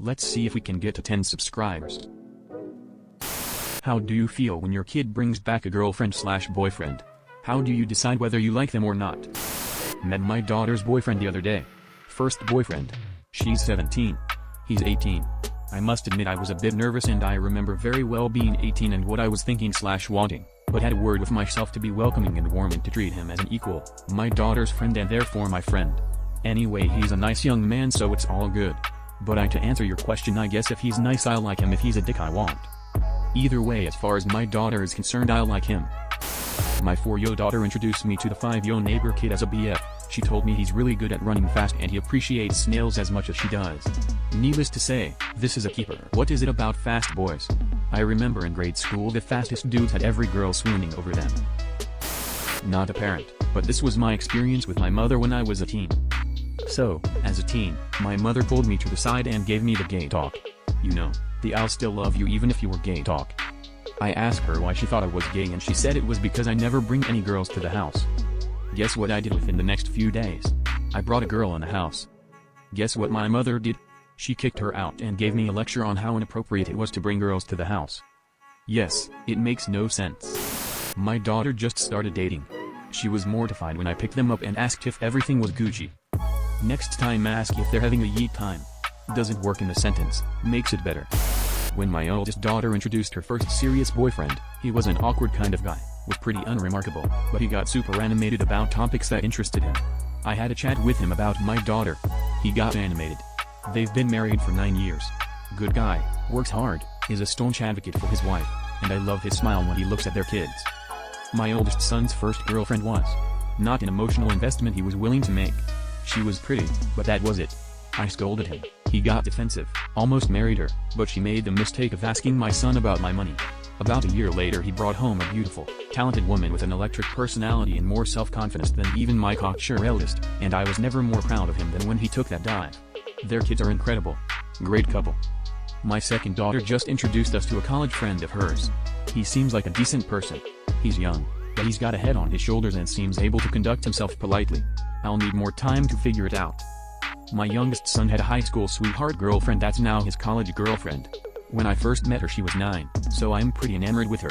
Let's see if we can get to 10 subscribers. How do you feel when your kid brings back a girlfriend/boyfriend? How do you decide whether you like them or not? Met my daughter's boyfriend the other day. First boyfriend. She's 17. He's 18. I must admit I was a bit nervous, and I remember very well being 18 and what I was thinking/wanting, but had a word with myself to be welcoming and warm and to treat him as an equal, my daughter's friend and therefore my friend. Anyway, he's a nice young man, so it's all good. But to answer your question, I guess if he's nice I like him, if he's a dick I won't. Either way, as far as my daughter is concerned, I like him. My 4-year-old daughter introduced me to the 5-year-old neighbor kid as a BF. She told me he's really good at running fast and he appreciates snails as much as she does. Needless to say, this is a keeper. What is it about fast boys? I remember in grade school the fastest dudes had every girl swooning over them. Not a parent, but this was my experience with my mother when I was a teen. So, as a teen, my mother pulled me to the side and gave me the gay talk. You know, the "I'll still love you even if you were gay" talk. I asked her why she thought I was gay, and she said it was because I never bring any girls to the house. Guess what I did within the next few days? I brought a girl in the house. Guess what my mother did? She kicked her out and gave me a lecture on how inappropriate it was to bring girls to the house. Yes, it makes no sense. My daughter just started dating. She was mortified when I picked them up and asked if everything was Gucci. Next time ask if they're having a yeet time. Doesn't work in the sentence, makes it better. When my oldest daughter introduced her first serious boyfriend, he was an awkward kind of guy, was pretty unremarkable, but he got super animated about topics that interested him. I had a chat with him about my daughter. He got animated. They've been married for 9 years. Good guy, works hard, is a staunch advocate for his wife, and I love his smile when he looks at their kids. My oldest son's first girlfriend was not an emotional investment he was willing to make. She was pretty, but that was it. I scolded him. He got defensive, almost married her, but she made the mistake of asking my son about my money. About a year later he brought home a beautiful, talented woman with an electric personality and more self-confidence than even my cocksure eldest, and I was never more proud of him than when he took that dive. Their kids are incredible. Great couple. My second daughter just introduced us to a college friend of hers. He seems like a decent person. He's young, but he's got a head on his shoulders and seems able to conduct himself politely. I'll need more time to figure it out. My youngest son had a high school sweetheart girlfriend that's now his college girlfriend. When I first met her she was 9, so I'm pretty enamored with her.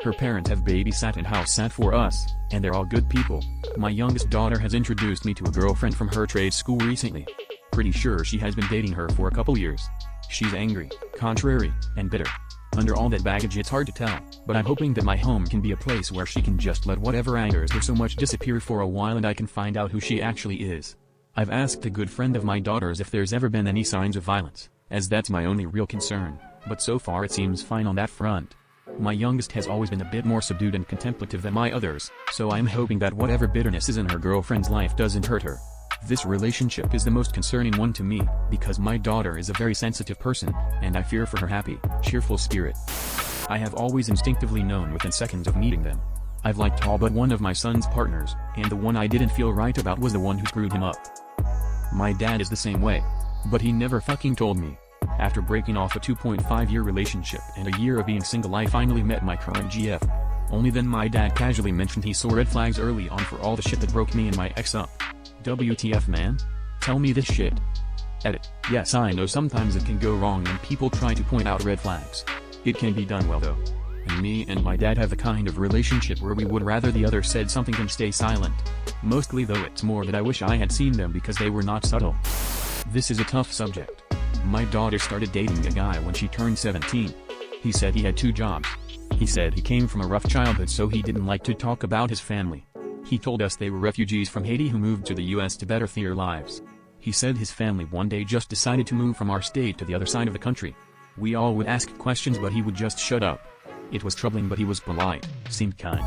Her parents have babysat and house sat for us, and they're all good people. My youngest daughter has introduced me to a girlfriend from her trade school recently. Pretty sure she has been dating her for a couple years. She's angry, contrary, and bitter. Under all that baggage it's hard to tell, but I'm hoping that my home can be a place where she can just let whatever angers her so much disappear for a while and I can find out who she actually is. I've asked a good friend of my daughter's if there's ever been any signs of violence, as that's my only real concern, but so far it seems fine on that front. My youngest has always been a bit more subdued and contemplative than my others, so I'm hoping that whatever bitterness is in her girlfriend's life doesn't hurt her. This relationship is the most concerning one to me, because my daughter is a very sensitive person, and I fear for her happy, cheerful spirit. I have always instinctively known within seconds of meeting them. I've liked all but one of my son's partners, and the one I didn't feel right about was the one who screwed him up. My dad is the same way. But he never fucking told me. After breaking off a 2.5-year relationship and a year of being single I finally met my current GF. Only then my dad casually mentioned he saw red flags early on for all the shit that broke me and my ex up. WTF man? Tell me this shit. Edit. Yes, I know sometimes it can go wrong when people try to point out red flags. It can be done well though. And me and my dad have the kind of relationship where we would rather the other said something than stay silent. Mostly though it's more that I wish I had seen them because they were not subtle. This is a tough subject. My daughter started dating a guy when she turned 17. He said he had 2 jobs. He said he came from a rough childhood so he didn't like to talk about his family. He told us they were refugees from Haiti who moved to the US to better their lives. He said his family one day just decided to move from our state to the other side of the country. We all would ask questions but he would just shut up. It was troubling but he was polite, seemed kind.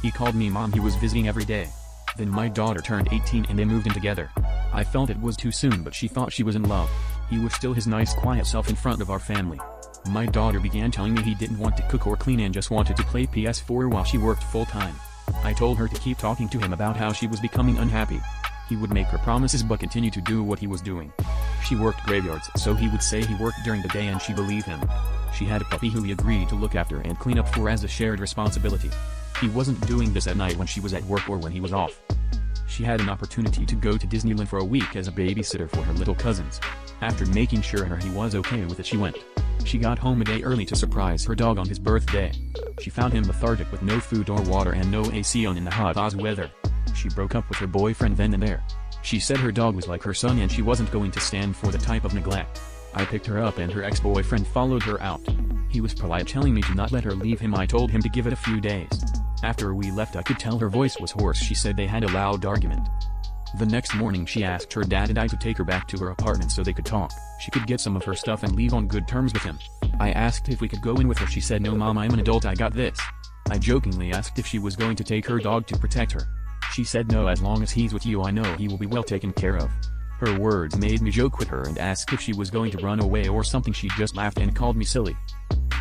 He called me mom, he was visiting every day. Then my daughter turned 18 and they moved in together. I felt it was too soon but she thought she was in love. He was still his nice quiet self in front of our family. My daughter began telling me he didn't want to cook or clean and just wanted to play PS4 while she worked full time. I told her to keep talking to him about how she was becoming unhappy. He would make her promises but continue to do what he was doing. She worked graveyards so he would say he worked during the day and she believed him. She had a puppy who he agreed to look after and clean up for as a shared responsibility. He wasn't doing this at night when she was at work or when he was off. She had an opportunity to go to Disneyland for a week as a babysitter for her little cousins. After making sure he was okay with it, she went. She got home a day early to surprise her dog on his birthday. She found him lethargic with no food or water and no AC on in the hot Oz weather. She broke up with her boyfriend then and there. She said her dog was like her son and she wasn't going to stand for the type of neglect. I picked her up and her ex-boyfriend followed her out. He was polite, telling me to not let her leave him. I told him to give it a few days. After we left, I could tell her voice was hoarse. She said they had a loud argument. The next morning she asked her dad and I to take her back to her apartment so they could talk. She could get some of her stuff and leave on good terms with him. I asked if we could go in with her. She said, "No mom, I'm an adult, I got this." I jokingly asked if she was going to take her dog to protect her. She said, "No, as long as he's with you I know he will be well taken care of." Her words made me joke with her and asked if she was going to run away or something. She just laughed and called me silly.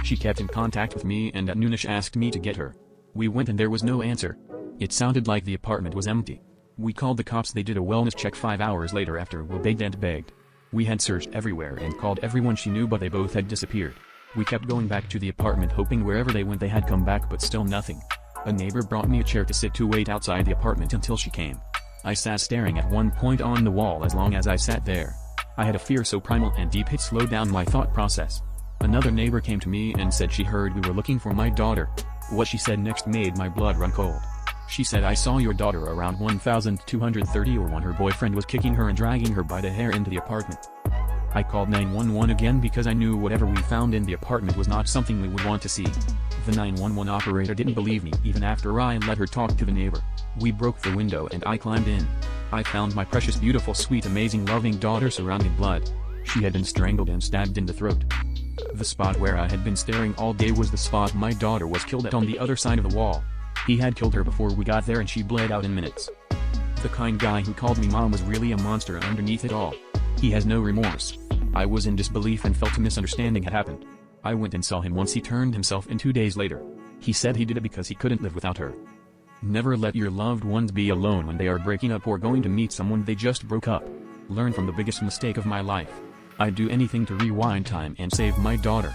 She kept in contact with me and at noonish asked me to get her. We went and there was no answer. It sounded like the apartment was empty. We called the cops. They did a wellness check 5 hours later after we begged and begged. We had searched everywhere and called everyone she knew, but they both had disappeared. We kept going back to the apartment hoping wherever they went they had come back, but still nothing. A neighbor brought me a chair to sit to wait outside the apartment until she came. I sat staring at one point on the wall. As long as I sat there, I had a fear so primal and deep it slowed down my thought process. Another neighbor came to me and said she heard we were looking for my daughter. What she said next made my blood run cold. She said, "I saw your daughter around 1230 her boyfriend was kicking her and dragging her by the hair into the apartment." I called 911 again because I knew whatever we found in the apartment was not something we would want to see. The 911 operator didn't believe me even after I let her talk to the neighbor. We broke the window and I climbed in. I found my precious, beautiful, sweet, amazing, loving daughter surrounded in blood. She had been strangled and stabbed in the throat. The spot where I had been staring all day was the spot my daughter was killed at on the other side of the wall. He had killed her before we got there and she bled out in minutes. The kind guy who called me mom was really a monster underneath it all. He has no remorse. I was in disbelief and felt a misunderstanding had happened. I went and saw him once. He turned himself in 2 days later. He said he did it because he couldn't live without her. Never let your loved ones be alone when they are breaking up or going to meet someone they just broke up. Learn from the biggest mistake of my life. I'd do anything to rewind time and save my daughter.